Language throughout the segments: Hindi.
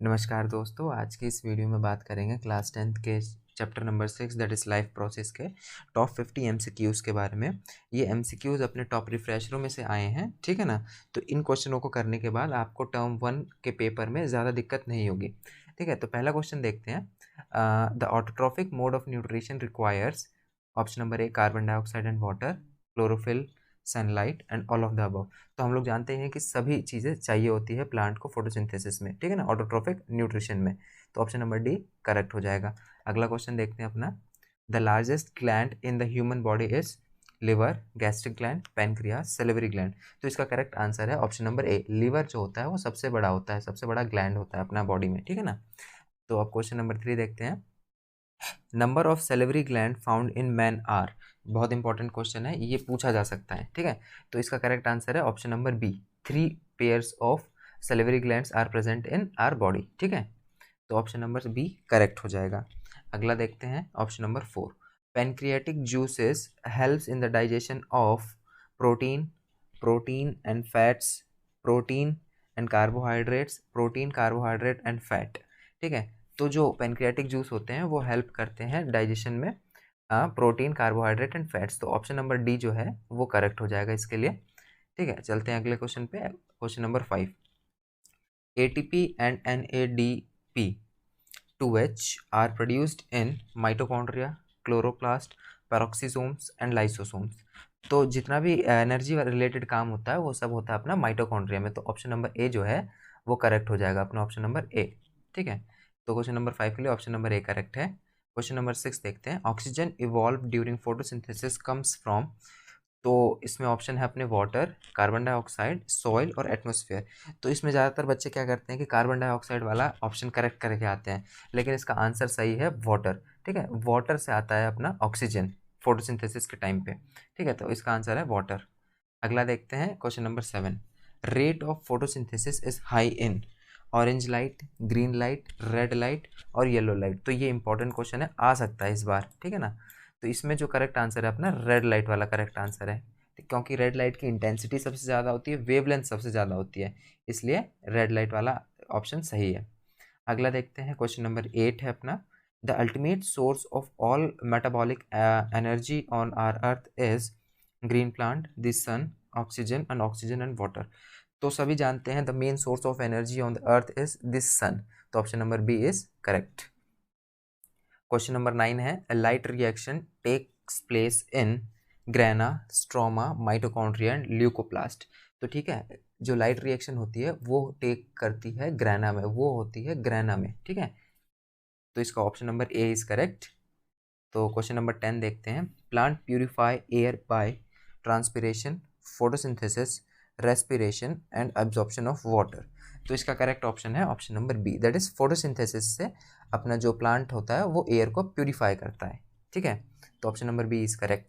नमस्कार दोस्तों, आज की इस वीडियो में बात करेंगे क्लास 10th के chapter number 6 that is life process के टॉप 50 एमसीक्यूज़ के बारे में। ये एमसीक्यूज़ अपने टॉप रिफ्रेशरों में से आए हैं, ठीक है ना। तो इन क्वेश्चनों को करने के बाद आपको टर्म 1 के पेपर में ज़्यादा दिक्कत नहीं होगी, ठीक है। तो पहला क्वेश्चन देखते हैं। The autotrophic mode of nutrition requires option number A carbon dioxide and water, chlorophyll, sunlight and all of the above. तो हम लोग जानते हैं कि सभी चीज़ें चाहिए होती है प्लांट को फोटोसिंथेसिस में, ठीक है ना, ऑटोट्रॉफिक न्यूट्रिशन में। तो ऑप्शन नंबर डी करेक्ट हो जाएगा। अगला क्वेश्चन देखते हैं अपना। The largest gland in the human body is liver, gastric gland, pancreas, salivary gland. तो इसका करेक्ट आंसर है ऑप्शन नंबर ए। लिवर जो होता है वो सबसे बड़ा होता है, सबसे बड़ा ग्लैंड होता है अपना बॉडी में, ठीक है ना। तो अब क्वेश्चन नंबर 3 देखते हैं। Number of salivary gland found in man are. बहुत इंपॉर्टेंट क्वेश्चन है, ये पूछा जा सकता है, ठीक है। तो इसका करेक्ट आंसर है option number B. 3 pairs of salivary glands are present in our body, ठीक है। तो ऑप्शन नंबर बी करेक्ट हो जाएगा। अगला देखते हैं option number 4। Pancreatic juices helps in the digestion of protein, protein and fats, protein and carbohydrates, protein, carbohydrate and fat, ठीक है। तो जो पैनक्रियाटिक जूस होते हैं वो हेल्प करते हैं डाइजेशन में प्रोटीन, कार्बोहाइड्रेट एंड फैट्स। तो ऑप्शन नंबर डी जो है वो करेक्ट हो जाएगा इसके लिए, ठीक है। चलते हैं अगले क्वेश्चन पे, question number 5। ATP and NADP 2H are produced in mitochondria, chloroplast, peroxisomes and lysosomes। तो जितना भी एनर्जी रिलेटेड काम होता है वो सब होता है अपना माइटोकॉन्ड्रिया में। तो ऑप्शन नंबर ए जो है वो करेक्ट हो जाएगा अपना ऑप्शन नंबर ए, ठीक है। तो क्वेश्चन नंबर 5 के लिए ऑप्शन नंबर ए करेक्ट है। क्वेश्चन नंबर 6 देखते हैं। Oxygen evolve during photosynthesis comes from. तो इसमें ऑप्शन है अपने वाटर, कार्बन डाइऑक्साइड, सॉइल और एटमॉस्फेयर। तो इसमें ज़्यादातर बच्चे क्या करते हैं कि कार्बन डाइऑक्साइड वाला ऑप्शन करेक्ट करके आते हैं, लेकिन इसका आंसर सही है वाटर, ठीक है। वाटर से आता है अपना ऑक्सीजन फोटोसिंथेसिस के टाइम पे, ठीक है। तो इसका आंसर है वाटर। अगला देखते हैं question number 7। Rate of photosynthesis is high in orange light, green light, red light और येलो लाइट। तो ये इंपॉर्टेंट क्वेश्चन है, आ सकता है इस बार, ठीक है ना। तो इसमें जो करेक्ट आंसर है अपना रेड लाइट वाला करेक्ट आंसर है, क्योंकि रेड लाइट की इंटेंसिटी सबसे ज़्यादा होती है, वेवलेंथ सबसे ज़्यादा होती है, इसलिए रेड लाइट वाला ऑप्शन सही है। अगला देखते हैं क्वेश्चन नंबर 8 है अपना। The ultimate source of all metabolic energy on our earth is green plant, the sun, oxygen and water. तो सभी जानते हैं the main source of energy on the earth is this sun. तो option number B is correct. Question number 9 है। A light reaction takes place in grana, stroma, mitochondria and leucoplast. तो ठीक है, जो लाइट रिएक्शन होती है वो टेक करती है ग्रैना में, वो होती है ग्रैना में, ठीक है। तो इसका option number A is correct. तो क्वेश्चन नंबर 10 देखते हैं। Plant purify air by transpiration, photosynthesis, respiration and absorption of water. तो इसका करेक्ट ऑप्शन है option number B, that is photosynthesis से अपना जो प्लांट होता है वो एयर को प्यूरिफाई करता है, ठीक है। तो option number B is correct.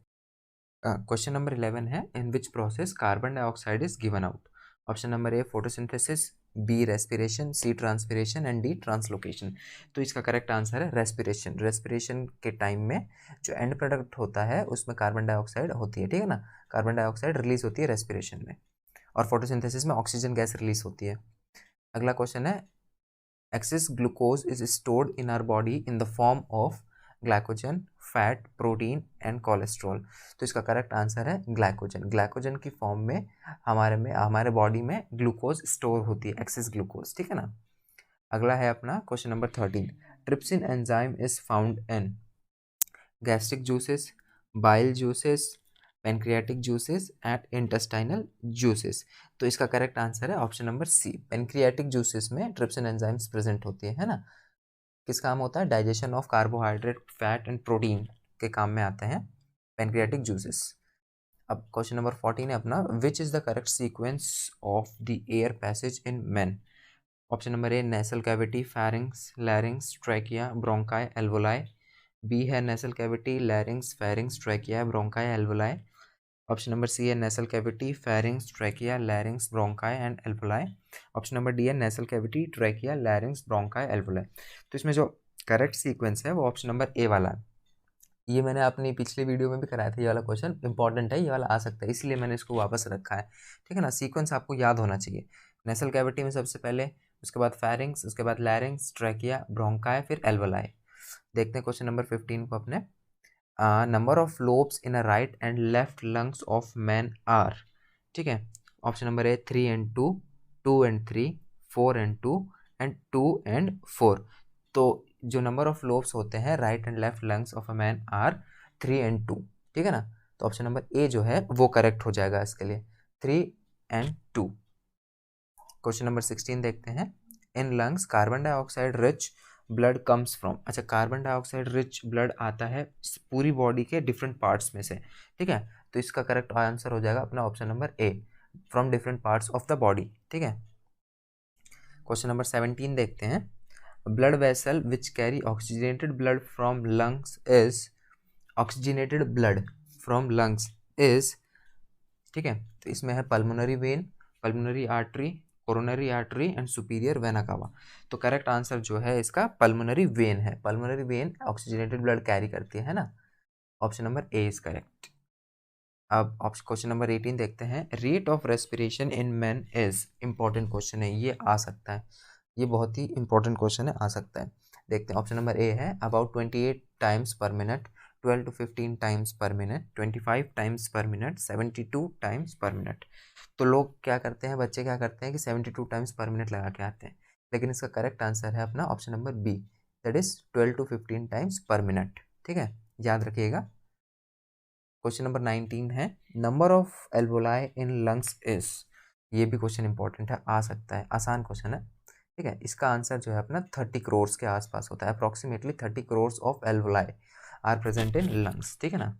Question number 11 है। In which process carbon dioxide is given out. Option number A photosynthesis, B respiration, C transpiration and D translocation. तो इसका करेक्ट आंसर है रेस्पिरेशन। रेस्पिरेशन के टाइम में जो एंड प्रोडक्ट होता है उसमें कार्बन डाइऑक्साइड होती है, ठीक है ना। कार्बन डाइऑक्साइड रिलीज होती है रेस्पिरेशन में, और फोटोसिंथेसिस में ऑक्सीजन गैस रिलीज होती है। अगला क्वेश्चन है। Excess glucose is stored in our body in the form of glycogen, fat, protein and cholesterol. तो इसका करेक्ट आंसर है ग्लाइकोजन। ग्लाइकोजन की फॉर्म में हमारे बॉडी में ग्लूकोज स्टोर होती है, एक्सेस ग्लूकोज, ठीक है ना। अगला है अपना question number 13। Trypsin enzyme is found in gastric juices, bile juices, pancreatic juices and intestinal juices. तो इसका करेक्ट आंसर है option number C. Pancreatic juices में ट्रिप्सिन एंजाइम्स प्रेजेंट होती है ना। किस काम होता है, digestion of carbohydrate, fat and protein के काम में आते हैं पेनक्रियाटिक जूसेस। अब क्वेश्चन नंबर 14 है अपना। Which is the correct sequence of the air passage in man. Option number A nasal cavity, pharynx, larynx, trachea, bronchi, alveoli. B है nasal cavity, larynx, pharynx, trachea, bronchi, alveoli. Option number C है nasal cavity, pharynx, trachea, larynx, bronchi and alveoli. Option number D है nasal cavity, trachea, larynx, bronchi, alveoli. तो इसमें जो करेक्ट सीक्वेंस है वो ऑप्शन नंबर ए वाला है। ये मैंने अपनी पिछली वीडियो में भी कराया था, ये वाला क्वेश्चन इंपॉर्टेंट है, ये वाला आ सकता है, इसलिए मैंने इसको वापस रखा है, ठीक है ना। सीक्वेंस आपको याद होना चाहिए। नेसल कैविटी में सबसे पहले उसके बाद फेरिंग्स, उसके बाद लैरिंग्स, ट्रैकिया, ब्रोंकाई, फिर एल्वोलाई। देखते हैं क्वेश्चन नंबर 15 को अपने। Number of lobes in a right and left lungs of man are, ठीक है। Option number A 3 and 2, 2 and 3, 4 and 2 and 2 and 4। तो जो नंबर ऑफ लोब्स होते हैं right and left lungs of a man are 3 and 2, ठीक है ना। तो ऑप्शन नंबर ए जो है वो करेक्ट हो जाएगा इसके लिए, 3 एंड 2। क्वेश्चन नंबर 16 देखते हैं। In lungs carbon dioxide rich blood comes from. अच्छा, कार्बन डाइऑक्साइड रिच ब्लड आता है पूरी बॉडी के डिफरेंट पार्ट्स में से, ठीक है। तो इसका करेक्ट आंसर हो जाएगा अपना option number A, from different parts of the body, ठीक है। क्वेश्चन नंबर 17 देखते हैं। Blood vessel which carry oxygenated blood from lungs is, oxygenated blood from lungs is, ठीक है। तो इसमें है pulmonary vein, pulmonary artery, coronary artery and superior vena cava. तो करेक्ट आंसर जो है इसका पल्मोनरी वेन है। Pulmonary vein oxygenated blood carry करती है ना। Option number A is correct. अब क्वेश्चन नंबर 18 देखते हैं। Rate of respiration in man is, important question है, ये आ सकता है, ये बहुत ही इंपॉर्टेंट क्वेश्चन है, आ सकता है। देखते हैं ऑप्शन नंबर ए है about 28 times per minute, 12 to 15 times per minute, 25 times per minute, 72 times per minute. तो लोग क्या करते हैं, बच्चे क्या करते हैं कि 72 टाइम्स पर मिनट लगा के आते हैं, लेकिन इसका करेक्ट आंसर है अपना option number B, that is 12 to 15 times per minute, ठीक है, याद रखिएगा। क्वेश्चन नंबर 19 है। Number of alveoli in lungs is, ये भी क्वेश्चन इंपॉर्टेंट है, आ सकता है, आसान क्वेश्चन है, ठीक है। इसका आंसर जो है अपना 30 करोड़ के आसपास होता है, approximately 30 crore of alveoli are present in lungs, ठीक है ना।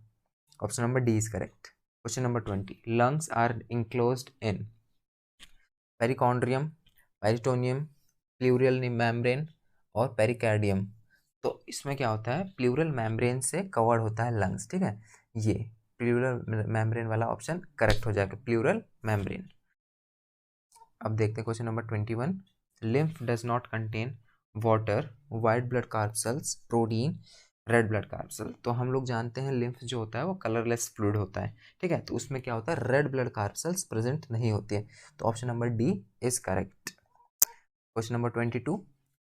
Option number D is correct. Question number 20। Lungs are enclosed in perichondrium, peritoneum, pleural membrane और पेरिकार्डियम। तो इसमें क्या होता है, प्लूरल मेम्ब्रेन से कवर्ड होता है लंग्स, ठीक है। ये प्लूरल मेम्ब्रेन वाला ऑप्शन करेक्ट हो जाएगा, प्लूरल मेम्ब्रेन। अब देखते हैं question number 21। Lymph does not contain water, white blood corpuscles, protein, red blood corpuscles. तो हम लोग जानते हैं लिम्फ जो होता है वो कलरलेस फ्लूइड होता है, ठीक है। तो उसमें क्या होता है, red blood corpuscles present नहीं होती है। तो option number D is correct. Question number 22।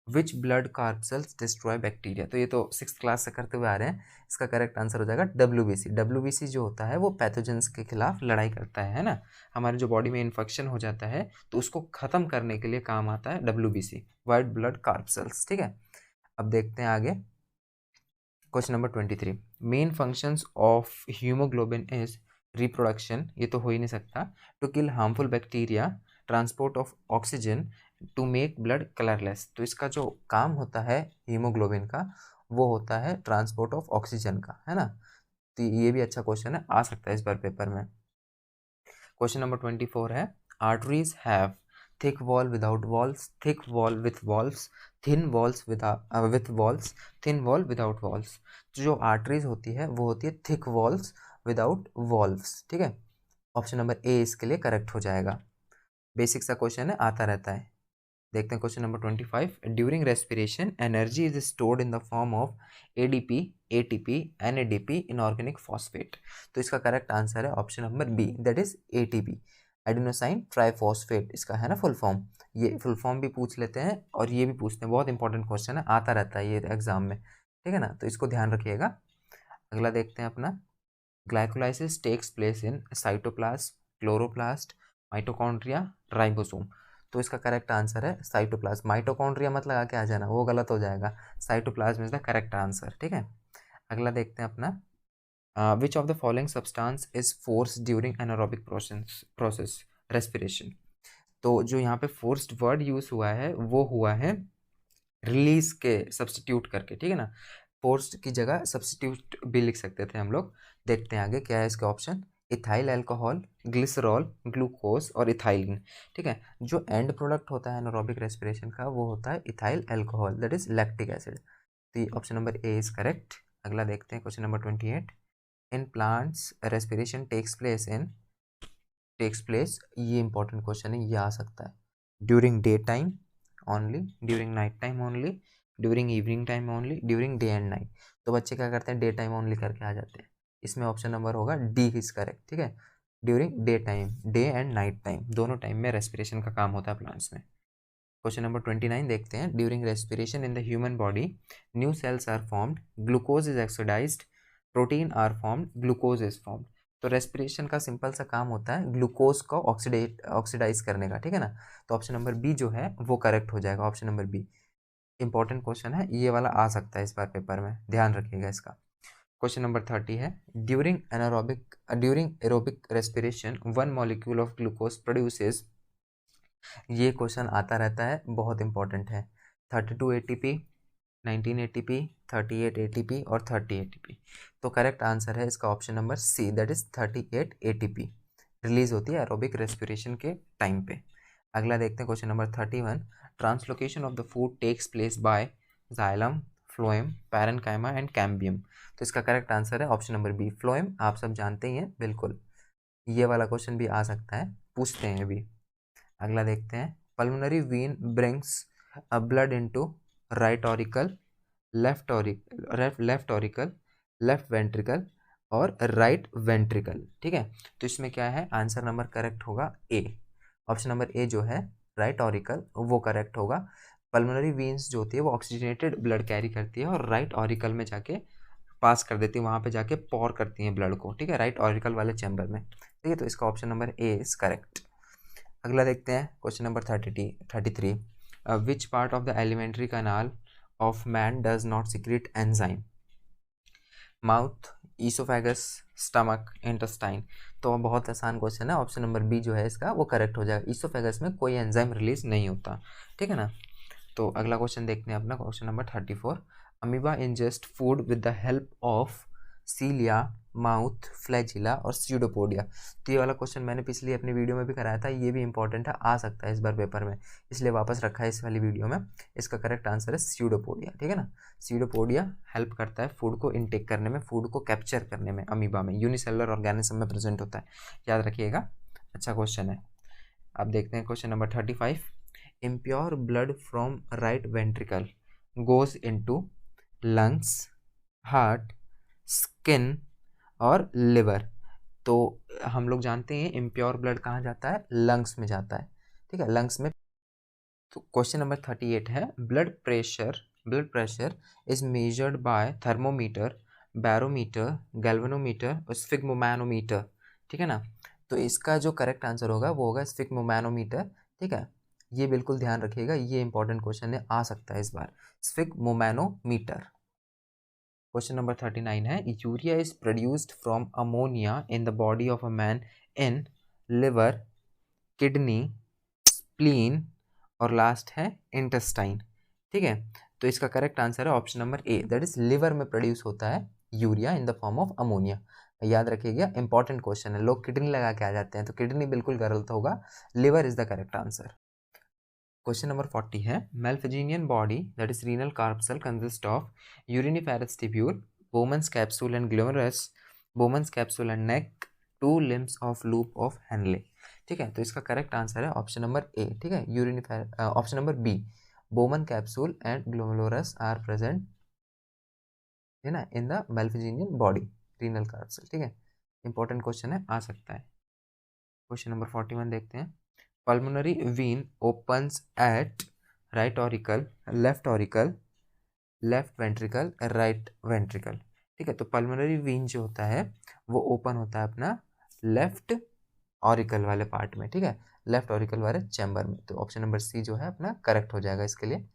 Which blood corpuscles destroy bacteria. तो ये तो 6th क्लास से करते हुए आ रहे हैं, इसका करेक्ट आंसर हो जाएगा WBC। WBC जो होता है वो पैथोजेंस के खिलाफ लड़ाई करता है ना। हमारे जो बॉडी में इन्फेक्शन हो जाता है तो उसको खत्म करने के लिए काम आता है WBC, white blood corpuscles, ठीक है। अब देखते हैं आगे question number 23। Main functions of haemoglobin is reproduction, ये तो हो ही नहीं सकता, to kill harmful bacteria, transport of oxygen, to make blood colourless. तो इसका जो काम होता है हीमोग्लोबिन का वो होता है ट्रांसपोर्ट ऑफ ऑक्सीजन का, है ना। तो ये भी अच्छा क्वेश्चन है, आ सकता है इस बार पेपर में। क्वेश्चन नंबर 24 है। Arteries have thick wall without walls, thick wall with walls, thin walls with walls, thin wall without walls. जो आर्टरीज होती है वो होती है थिक वॉल्स विदाउट वॉल्व्स, ठीक है। ऑप्शन नंबर ए इसके लिए करेक्ट हो जाएगा। बेसिक सा क्वेश्चन है, आता रहता है। देखते हैं question number 25। During respiration energy is stored in the form of ADP, ATP, NADP, inorganic phosphate. तो इसका करेक्ट आंसर है option number B, that is ATP, adenosine triphosphate इसका है ना फुल फॉर्म। ये फुल फॉर्म भी पूछ लेते हैं और ये भी पूछते हैं, बहुत इंपॉर्टेंट क्वेश्चन है, आता रहता है ये एग्जाम में, ठीक है ना। तो इसको ध्यान रखिएगा। अगला देखते हैं अपना। Glycolysis takes place in cytoplasm, chloroplast, mitochondria, ribosome. तो इसका करेक्ट आंसर है साइटोप्लाज्म। माइटोकॉन्ड्रिया मत लगा के आ जाना, वो गलत हो जाएगा, cytoplasm is the correct answer, ठीक है। अगला देखते हैं अपना। Which of the following substance is force during anaerobic process respiration. तो जो यहाँ पे फोर्स्ड वर्ड यूज हुआ है वो हुआ है रिलीज के सब्सटीट्यूट करके, ठीक है ना। फोर्स्ड की जगह सब्सटीट्यूट भी लिख सकते थे हम लोग। देखते हैं आगे क्या है इसके option. Ethyl alcohol, glycerol, glucose और इथाइलिन, ठीक है। जो एंड प्रोडक्ट होता है एनारोबिक रेस्पिरेशन का वो होता है ethyl alcohol, that is lactic acid. तो option number A is correct. अगला देखते हैं question number 28। In plants respiration takes place, ये इंपॉर्टेंट क्वेश्चन है, ये आ सकता है during day time only, during night time only, during evening time only, during day and night. तो बच्चे क्या करते हैं, डे टाइम ओनली करके आ जाते हैं। इसमें ऑप्शन नंबर होगा डी इज करेक्ट, ठीक है। During day time, day and night time दोनों टाइम में रेस्पिरेशन का काम होता है प्लांट्स में। क्वेश्चन नंबर 29 देखते हैं। During respiration in the human body new cells are formed, glucose is oxidised, protein are formed, glucose is formed. तो रेस्पिरेशन का सिंपल सा काम होता है ग्लूकोज को ऑक्सीडाइज करने का, ठीक है ना। तो ऑप्शन नंबर बी जो है वो करेक्ट हो जाएगा, option number B. Important question है, ये वाला आ सकता है इस बार पेपर में, ध्यान रखिएगा इसका। क्वेश्चन नंबर 30 है। During aerobic respiration one molecule of glucose produces. ये क्वेश्चन आता रहता है, बहुत इंपॉर्टेंट है। 32 एटीपी, 19 एटीपी, 38 एटीपी और 30 एटीपी। तो करेक्ट आंसर है इसका option number C, that is 38 ATP release होती है एरोबिक रेस्पिरेशन के टाइम पे। अगला देखते हैं question number 31। Translocation of the food takes place by xylem, phloem, parenchyma and cambium. तो इसका करेक्ट आंसर है ऑप्शन नंबर बी, फ्लोएम। आप सब जानते ही हैं बिल्कुल, ये वाला क्वेश्चन भी आ सकता है, पूछते हैं अभी। अगला देखते हैं। Pulmonary vein brings blood into right auricle, left auricle, left ventricle और राइट वेंट्रिकल, ठीक है। तो इसमें क्या है, आंसर नंबर करेक्ट होगा ए, ऑप्शन नंबर ए जो है राइट ऑरिकल वो करेक्ट होगा। पल्मोनरी वीन्स जो होती है वो ऑक्सीजनेटेड ब्लड कैरी करती है और राइट ऑरिकल में जाके पास कर देती है, वहाँ पे जाके पॉर करती हैं ब्लड को, ठीक है, राइट ऑरिकल वाले चैम्बर में, ठीक है। तो इसका option number A is correct. अगला देखते हैं question number 33। Which part of the alimentary canal of man does not secrete enzyme? Mouth, oesophagus, stomach, intestine. तो बहुत आसान क्वेश्चन है, ऑप्शन नंबर बी जो है इसका वो करेक्ट हो जाएगा। ईसोफेगस में कोई एंजाइम रिलीज नहीं होता, ठीक है ना। तो अगला क्वेश्चन देखते हैं अपना, question number 34। Amoeba ingest food with the help of सीलिया, mouth, flagella और स्यूडोपोडिया। तो ये वाला क्वेश्चन मैंने पिछली अपनी वीडियो में भी कराया था, ये भी इंपॉर्टेंट है, आ सकता है इस बार पेपर में, इसलिए वापस रखा है इस वाली वीडियो में। इसका करेक्ट आंसर है स्यूडोपोडिया, ठीक है ना। स्यूडोपोडिया हेल्प करता है फूड को इनटेक करने में, फूड को कैप्चर करने में। अमीबा में यूनिसेलुलर ऑर्गेनिज्म में प्रेजेंट होता है, याद रखिएगा, अच्छा क्वेश्चन है। अब देखते हैं question number 35। Impure blood from right ventricle goes into lungs, heart, skin और लिवर। तो हम लोग जानते हैं इम्प्योर ब्लड कहाँ जाता है, लंग्स में जाता है, ठीक है, लंग्स में। तो क्वेश्चन नंबर 38 है। Blood pressure is measured by thermometer, barometer, galvanometer और स्फिग्मोमैनोमीटर, ठीक है ना। तो इसका जो करेक्ट आंसर होगा वो होगा स्फिग्मोमैनोमीटर, ठीक है। ये बिल्कुल ध्यान रखिएगा, ये इंपॉर्टेंट क्वेश्चन है, आ सकता है इस बार, स्फिग्मोमैनोमीटर। क्वेश्चन नंबर 39 है। Urea is produced from ammonia in the body of a man in liver, kidney, spleen और लास्ट है इंटेस्टाइन, ठीक है। तो इसका करेक्ट आंसर है option number A, that is liver में प्रोड्यूस होता है urea in the form of ammonia. याद रखिएगा, इंपॉर्टेंट क्वेश्चन है, लोग किडनी लगा के आ जाते हैं, तो किडनी बिल्कुल गलत होगा, liver is the correct answer. Question number 40 है। Malpighian body that is renal corpuscle consist of uriniferous tubule, Bowman's capsule and glomerulus, Bowman's capsule and neck, two limbs of loop of Henle, ठीक है। तो इसका करेक्ट आंसर है ऑप्शन नंबर ए, ठीक है, option number B, Bowman capsule and glomerulus are present, है ना, in the Malpighian body renal corpuscle, ठीक है। इंपॉर्टेंट क्वेश्चन है, आ सकता है। क्वेश्चन नंबर 41 देखते हैं। Pulmonary vein opens at right auricle, left ventricle, right ventricle, ठीक है। तो पल्मोनरी वेन जो होता है वो ओपन होता है अपना लेफ्ट ऑरिकल वाले पार्ट में, ठीक है, लेफ्ट ऑरिकल वाले चैम्बर में। तो ऑप्शन नंबर सी जो है अपना करेक्ट हो जाएगा इसके लिए।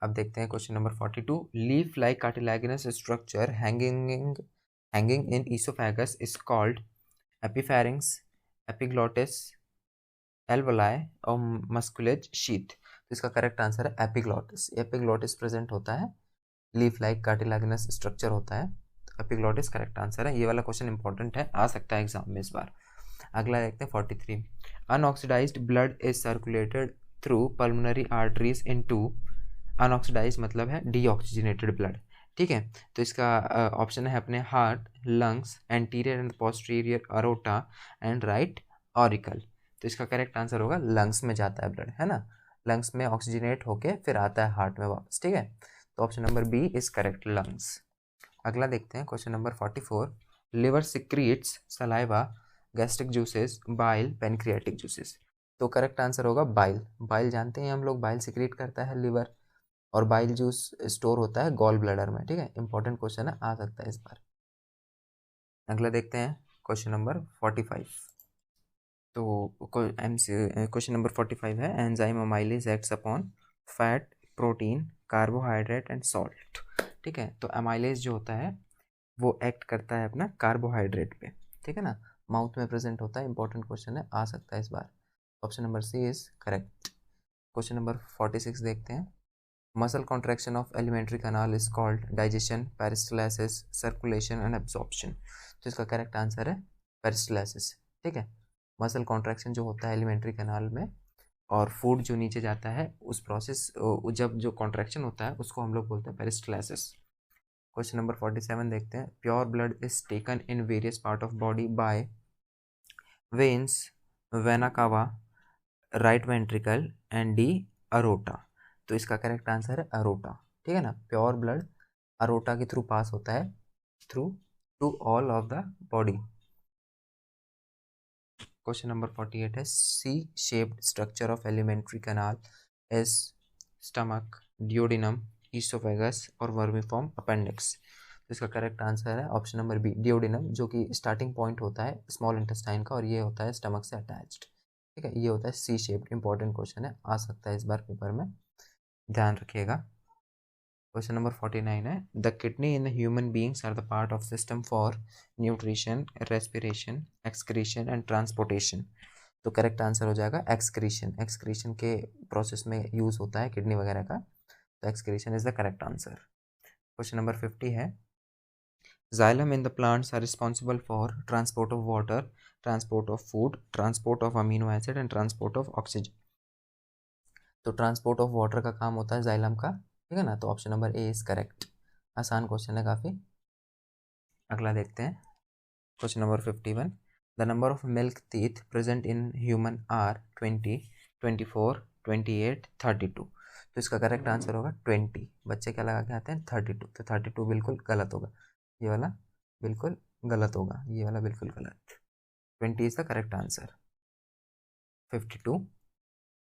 अब देखते हैं question number 42। Leaf like cartilaginous structure hanging in oesophagus is called epipharynx, epiglottis, alveoli और मस्कुलेज शीथ। तो इसका करेक्ट आंसर है एपिग्लॉटिस। एपिग्लॉटिस प्रेजेंट होता है, लीफ लाइक कार्टिलेजिनस स्ट्रक्चर होता है, तो एपिग्लॉटिस करेक्ट आंसर है। ये वाला क्वेश्चन इंपॉर्टेंट है, आ सकता है एग्जाम में इस बार। अगला देखते हैं 43। Unoxidized blood is circulated through pulmonary arteries into, unoxidized मतलब है डीऑक्सीजनेटेड ब्लड, ठीक है। तो इसका ऑप्शन है अपने heart, lungs, anterior and posterior aorta and right auricle. तो इसका करेक्ट आंसर होगा लंग्स में जाता है ब्लड, है ना, लंग्स में ऑक्सीजनेट होके फिर आता है हार्ट में वापस, ठीक है। तो option number B is correct, lungs. अगला देखते हैं question number 44। Liver secretes saliva, gastric juices, bile, pancreatic juices. तो करेक्ट आंसर होगा बाइल। बाइल जानते हैं हम लोग, बाइल सिक्रेट करता है लिवर, और बाइल जूस स्टोर होता है गॉल ब्लैडर में। ठीक है, इंपॉर्टेंट क्वेश्चन है, आ सकता है इस बार। अगला देखते हैं क्वेश्चन नंबर 45। तो क्वेश्चन नंबर 45 है, enzyme amylase acts upon fat, protein, carbohydrate and salt. ठीक है, तो अमाइलेज जो होता है वो एक्ट करता है अपना कार्बोहाइड्रेट पे। ठीक है ना, माउथ में प्रेजेंट होता है, इंपॉर्टेंट क्वेश्चन है, आ सकता है इस बार। Option number C is correct. Question number 46 देखते हैं, muscle contraction of alimentary canal is called digestion, peristalsis, circulation and absorption. तो इसका करेक्ट आंसर है पेरिस्टलासिस। ठीक है, मसल कॉन्ट्रैक्शन जो होता है एलिमेंट्री कैनाल में, और फूड जो नीचे जाता है उस प्रोसेस, जब जो कॉन्ट्रैक्शन होता है उसको हम लोग बोलते हैं पेरिस्टलासिस। क्वेश्चन नंबर 47 देखते हैं, pure blood is taken in various part of body by veins, vena cava, right ventricle and the aorta. तो इसका करेक्ट आंसर है अरोटा। ठीक है ना, प्योर ब्लड अरोटा के थ्रू पास होता है, through to all of the body. Question number 48 है, C shaped structure of alimentary canal is stomach, duodenum, oesophagus और वर्मीफॉर्म अपेंडिक्स। तो इसका करेक्ट आंसर है ऑप्शन नंबर बी, डियोडिनम, जो कि स्टार्टिंग पॉइंट होता है स्मॉल इंटेस्टाइन का, और ये होता है स्टमक से अटैच्ड। ठीक है, ये होता है सी शेप्ड। इंपॉर्टेंट क्वेश्चन है, आ सकता है इस बार पेपर में, ध्यान रखिएगा। क्वेश्चन नंबर 49 है, the kidney in the human beings are the part of system for nutrition, respiration, excretion and transportation. तो करेक्ट आंसर हो जाएगा एक्सक्रीशन। एक्सक्रीशन के प्रोसेस में यूज होता है किडनी वगैरह का, तो excretion is the correct answer. Question number 50 है, xylem in the plants are responsible for transport of water, transport of food, transport of amino acid and transport of oxygen। तो ट्रांसपोर्ट ऑफ वाटर का काम होता है जाइलम का। ठीक है ना, तो option number A is correct. आसान क्वेश्चन है काफ़ी। अगला देखते हैं question number 51, the number of milk teeth present in human are 20, 24, 28, 32। तो इसका करेक्ट आंसर होगा 20। बच्चे क्या लगा के आते हैं 32, तो 32 बिल्कुल गलत होगा, ये वाला बिल्कुल गलत होगा, ये वाला बिल्कुल गलत। 20 is the correct answer. 52,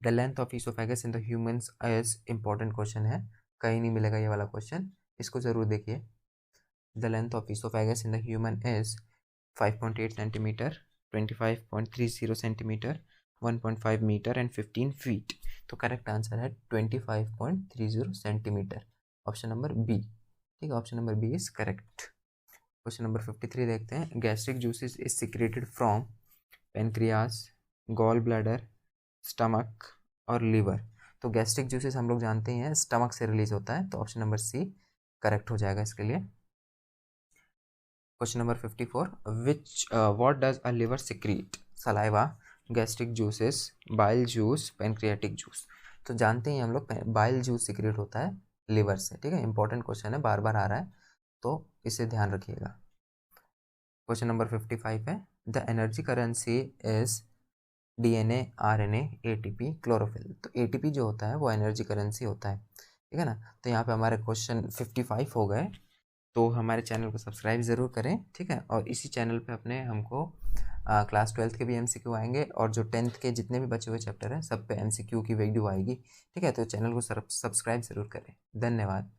the length of oesophagus in the humans is, important question है, कहीं नहीं मिलेगा ये वाला क्वेश्चन, इसको जरूर देखिए। The length of oesophagus in the human is 5.8 centimetre, 25.30 centimetre, 1.5 metre and 15 feet. तो करेक्ट आंसर है 25.30 सेंटीमीटर, ऑप्शन नंबर बी। ठीक है, option number B is correct. Question number 53 देखते हैं, gastric juices is secreted from pancreas, gall bladder, stomach और लीवर। तो गैस्ट्रिक जूसेस हम लोग जानते हैं स्टमक से रिलीज होता है, तो ऑप्शन नंबर सी करेक्ट हो जाएगा इसके लिए। Question number 54, which what does a liver secrete, saliva, gastric juices, bile juice, pancreatic juice. तो जानते हैं हम लोग बाइल जूस सिक्रीट होता है लिवर से। ठीक है, इंपॉर्टेंट क्वेश्चन है, बार बार आ रहा है, तो इसे ध्यान रखिएगा। क्वेश्चन नंबर 55 है, the energy currency is DNA, RNA, ATP, chlorophyll. तो एटीपी जो होता है वो एनर्जी करेंसी होता है। ठीक है ना, तो यहाँ पे हमारे क्वेश्चन 55 हो गए। तो हमारे चैनल को सब्सक्राइब ज़रूर करें। ठीक है, और इसी चैनल पे अपने हमको क्लास 12th के भी एमसीक्यू आएंगे, और जो 10th के जितने भी बचे हुए चैप्टर हैं सब पे एमसीक्यू की वीडियो आएगी। ठीक है, तो चैनल को सब्सक्राइब ज़रूर करें। धन्यवाद।